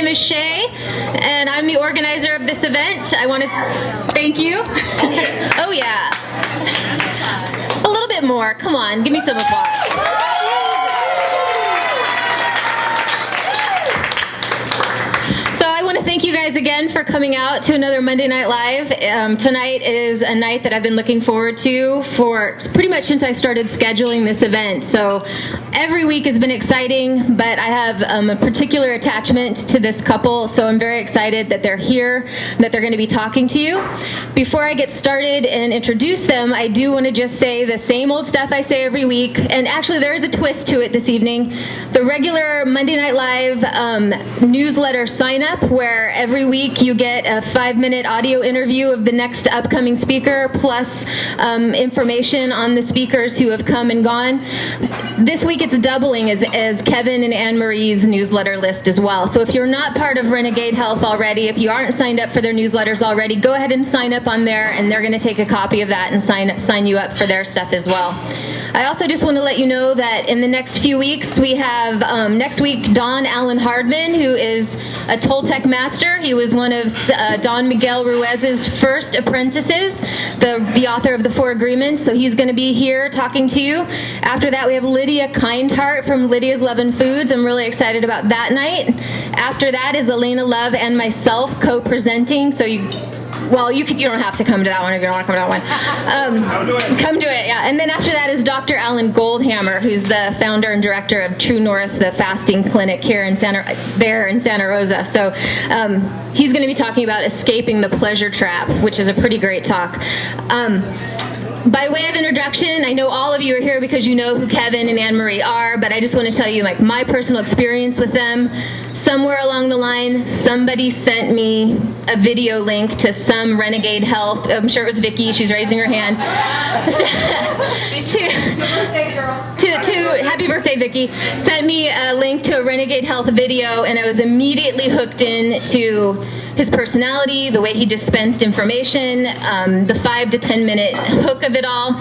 is Shea, and I'm the organizer of this event. I want to thank you. Oh yeah. A little bit more. Come on, give me some applause. I want to thank you guys again for coming out to another Monday Night Live. Tonight is a night that I've been looking forward to for pretty much since I started scheduling this event. So every week has been exciting, but I have a particular attachment to this couple, so I'm very excited that they're here, that they're going to be talking to you. Before I get started and introduce them, I do want to just say the same old stuff I say every week, and actually there is a twist to it this evening. The regular Monday Night Live newsletter sign up, where every week you get a 5-minute audio interview of the next upcoming speaker, plus information on the speakers who have come and gone. This week it's doubling as Kevin and Anne-Marie's newsletter list as well. So if you're not part of Renegade Health already, if you aren't signed up for their newsletters already, go ahead and sign up on there, and they're going to take a copy of that and sign you up for their stuff as well. I also just want to let you know that in the next few weeks, we have next week Don Allen Hardman, who is a Toltec master. He was one of Don Miguel Ruiz's first apprentices, the author of the 4 Agreements. So he's going to be here talking to you. After that, we have Lydia Kindheart from Lydia's Love and Foods. I'm really excited about that night. After that is Elena Love and myself co-presenting. So you don't have to come to that one if you don't want to come to that one. Come to it, yeah. And then after that is Dr. Alan Goldhammer, who's the founder and director of True North, the fasting clinic here in Santa Rosa. So he's going to be talking about escaping the pleasure trap, which is a pretty great talk. By way of introduction, I know all of you are here because you know who Kevin and Anne-Marie are, but I just want to tell you my personal experience with them. Somewhere along the line, somebody sent me a video link to some Renegade Health. I'm sure it was Vicky. She's raising her hand. Happy birthday, Vicky. Sent me a link to a Renegade Health video, and I was immediately hooked in to his personality, the way he dispensed information, the 5 to 10 minute hook of it all.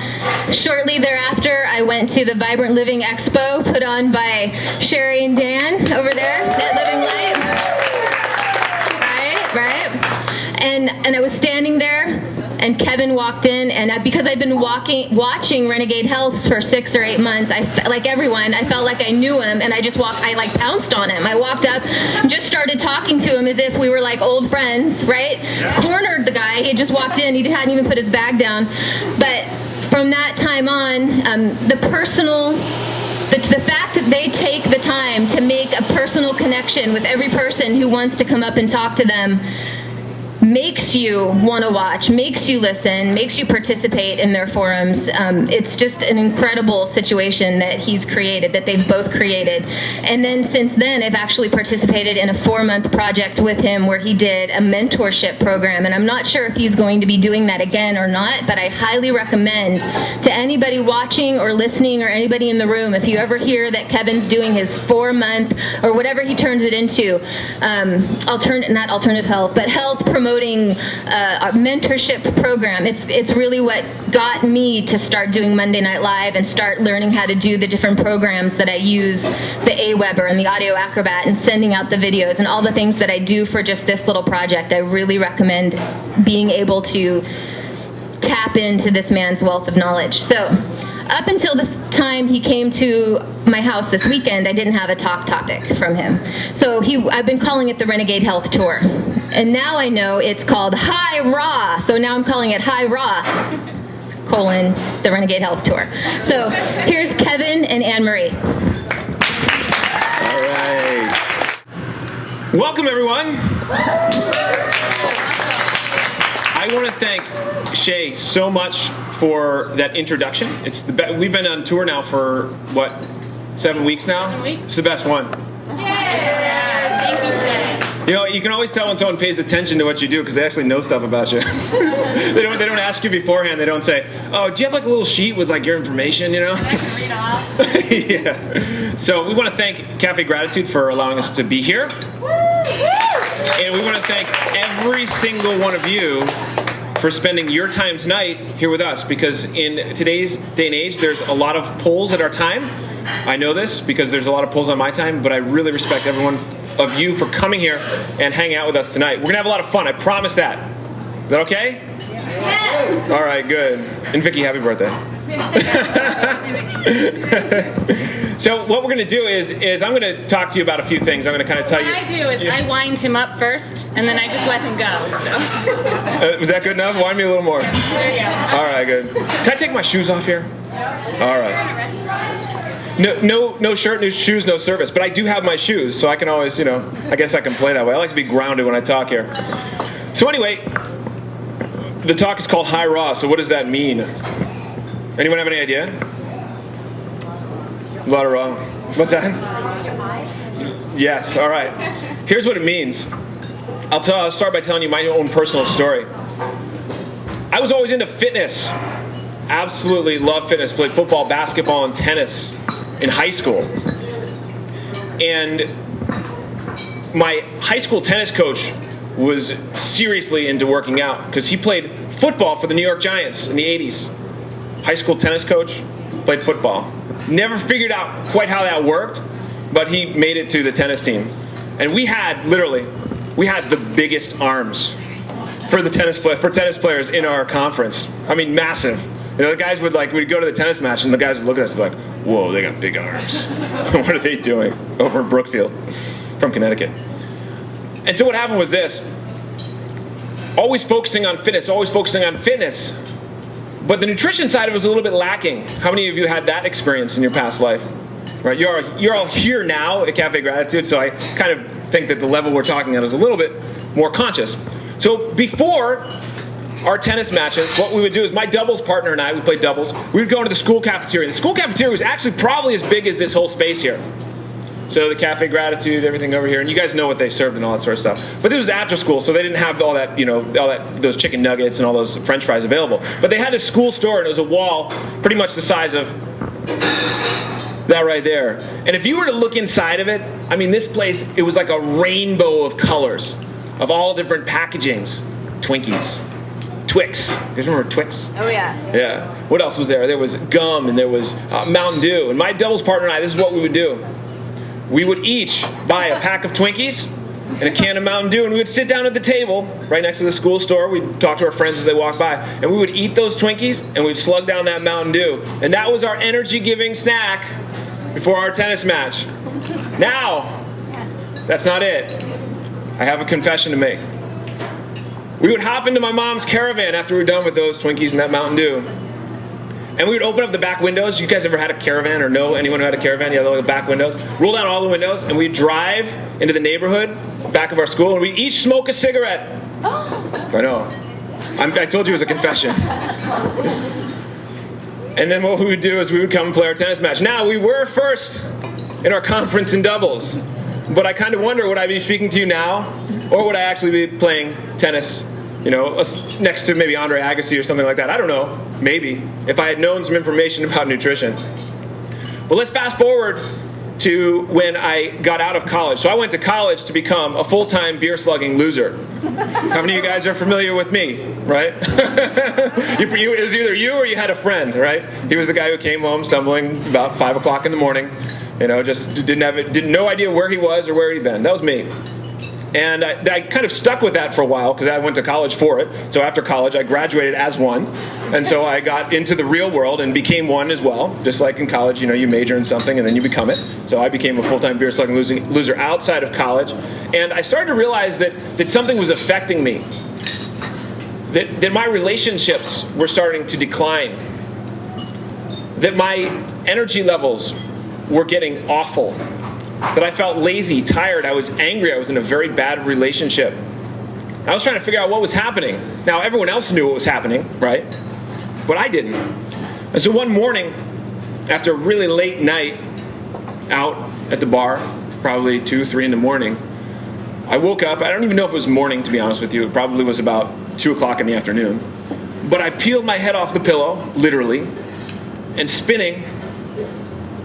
Shortly thereafter, I went to the Vibrant Living Expo put on by Sherry and Dan over there at Living Light. Right? And I was standing there, and Kevin walked in, and because I'd been watching Renegade Health for 6 or 8 months, like everyone, I felt like I knew him, and I pounced on him. I walked up and just started talking to him as if we were like old friends, right? Yeah. Cornered the guy. He had just walked in. He hadn't even put his bag down. But from that time on, the fact that they take the time to make a personal connection with every person who wants to come up and talk to them makes you want to watch, makes you listen, makes you participate in their forums. It's just an incredible situation that he's created, that they've both created. And then since then, I've actually participated in a 4-month project with him where he did a mentorship program. And I'm not sure if he's going to be doing that again or not, but I highly recommend to anybody watching or listening or anybody in the room, if you ever hear that Kevin's doing his 4-month or whatever he turns it into, not alternative health, but health promoting a mentorship program. It's really what got me to start doing Monday Night Live and start learning how to do the different programs that I use, the Aweber and the Audio Acrobat, and sending out the videos and all the things that I do for just this little project. I really recommend being able to tap into this man's wealth of knowledge. So up until the time he came to my house this weekend, I didn't have a topic from him. So I've been calling it the Renegade Health Tour. And now I know it's called High Raw. So now I'm calling it High Raw, the Renegade Health Tour. So here's Kevin and Anne-Marie. All right. Welcome, everyone. I want to thank Shea so much for that introduction. We've been on tour now for, 7 weeks now? 7 weeks. It's the best one. Yeah. Thank you, Shea. You can always tell when someone pays attention to what you do because they actually know stuff about you. They don't ask you beforehand. They don't say, "Oh, do you have a little sheet with your information?" I can read off. Yeah. So we want to thank Cafe Gratitude for allowing us to be here. And we want to thank every single one of you for spending your time tonight here with us, because in today's day and age, there's a lot of polls at our time. I know this because there's a lot of polls on my time, but I really respect everyone of you for coming here and hanging out with us tonight. We're going to have a lot of fun. I promise that. Is that okay? Yes. All right, good. And Vicky, happy birthday. So what we're going to do is I'm going to talk to you about a few things. I'm going to kind of tell you. What I do is I wind him up first, and then I just let him go. So. Was that good enough? Wind me a little more. There you go. All right, good. Can I take my shoes off here? All right. No shirt, no shoes, no service. But I do have my shoes, so I can always, I guess I can play that way. I like to be grounded when I talk here. So anyway, the talk is called High Raw. So what does that mean? Anyone have any idea? A lot of raw. What's that? Yes. All right. Here's what it means. I'll start by telling you my own personal story. I was always into fitness. Absolutely love fitness. Played football, basketball, and tennis in high school. And my high school tennis coach was seriously into working out because he played football for the New York Giants in the 80s. High school tennis coach, played football. Never figured out quite how that worked, but he made it to the tennis team. And we had the biggest arms for tennis players in our conference. I mean, massive. The guys we'd go to the tennis match, and the guys would look at us and be like, whoa, they got big arms. What are they doing over in Brookfield from Connecticut? And so what happened was this. Always focusing on fitness. But the nutrition side of it was a little bit lacking. How many of you had that experience in your past life? Right? You're all here now at Cafe Gratitude, so I kind of think that the level we're talking at is a little bit more conscious. So before our tennis matches, what we would do is my doubles partner and I, we played doubles, we would go into the school cafeteria. The school cafeteria was actually probably as big as this whole space here. So the Cafe Gratitude, everything over here, and you guys know what they served and all that sort of stuff. But this was after school, so they didn't have all that, those chicken nuggets and all those French fries available. But they had a school store, and it was a wall pretty much the size of that right there. And if you were to look inside of it, I mean, this place, it was like a rainbow of colors, of all different packagings. Twinkies, Twix. You guys remember Twix? Oh, yeah. Yeah. What else was there? There was gum, and there was Mountain Dew. And my doubles partner and I, this is what we would do. We would each buy a pack of Twinkies and a can of Mountain Dew, and we would sit down at the table right next to the school store. We'd talk to our friends as they walked by, and we would eat those Twinkies, and we'd slug down that Mountain Dew. And that was our energy-giving snack before our tennis match. Now, that's not it. I have a confession to make. We would hop into my mom's Caravan after we were done with those Twinkies and that Mountain Dew. And we would open up the back windows. You guys ever had a Caravan or know anyone who had a Caravan? Yeah, the back windows. Roll down all the windows, and we'd drive into the neighborhood, back of our school, and we'd each smoke a cigarette. Oh. I know. I told you it was a confession. And then what we would do is we would come and play our tennis match. Now, we were first in our conference in doubles, but I kind of wonder, would I be speaking to you now, or would I actually be playing tennis, next to maybe Andre Agassi or something like that? I don't know. Maybe. If I had known some information about nutrition. But let's fast forward to when I got out of college. So I went to college to become a full-time beer-slugging loser. How many of you guys are familiar with me, right? It was either you or you had a friend, right? He was the guy who came home stumbling about 5 o'clock in the morning, just didn't no idea where he was or where he'd been. That was me. And I kind of stuck with that for a while because I went to college for it. So after college, I graduated as one. And so I got into the real world and became one as well. Just like in college, you major in something and then you become it. So I became a full-time beer slugging loser outside of college. And I started to realize that something was affecting me. That my relationships were starting to decline. That my energy levels were getting awful. That I felt lazy, tired, I was angry, I was in a very bad relationship. I was trying to figure out what was happening. Now, everyone else knew what was happening, right? But I didn't. And so one morning, after a really late night out at the bar, probably 2, 3 in the morning, I woke up. I don't even know if it was morning, to be honest with you. It probably was about 2 o'clock in the afternoon. But I peeled my head off the pillow, literally, and spinning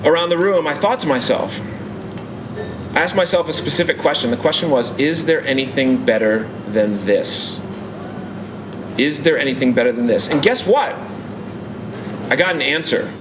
around the room, I thought to myself, I asked myself a specific question. The question was, is there anything better than this? Is there anything better than this? And guess what? I got an answer.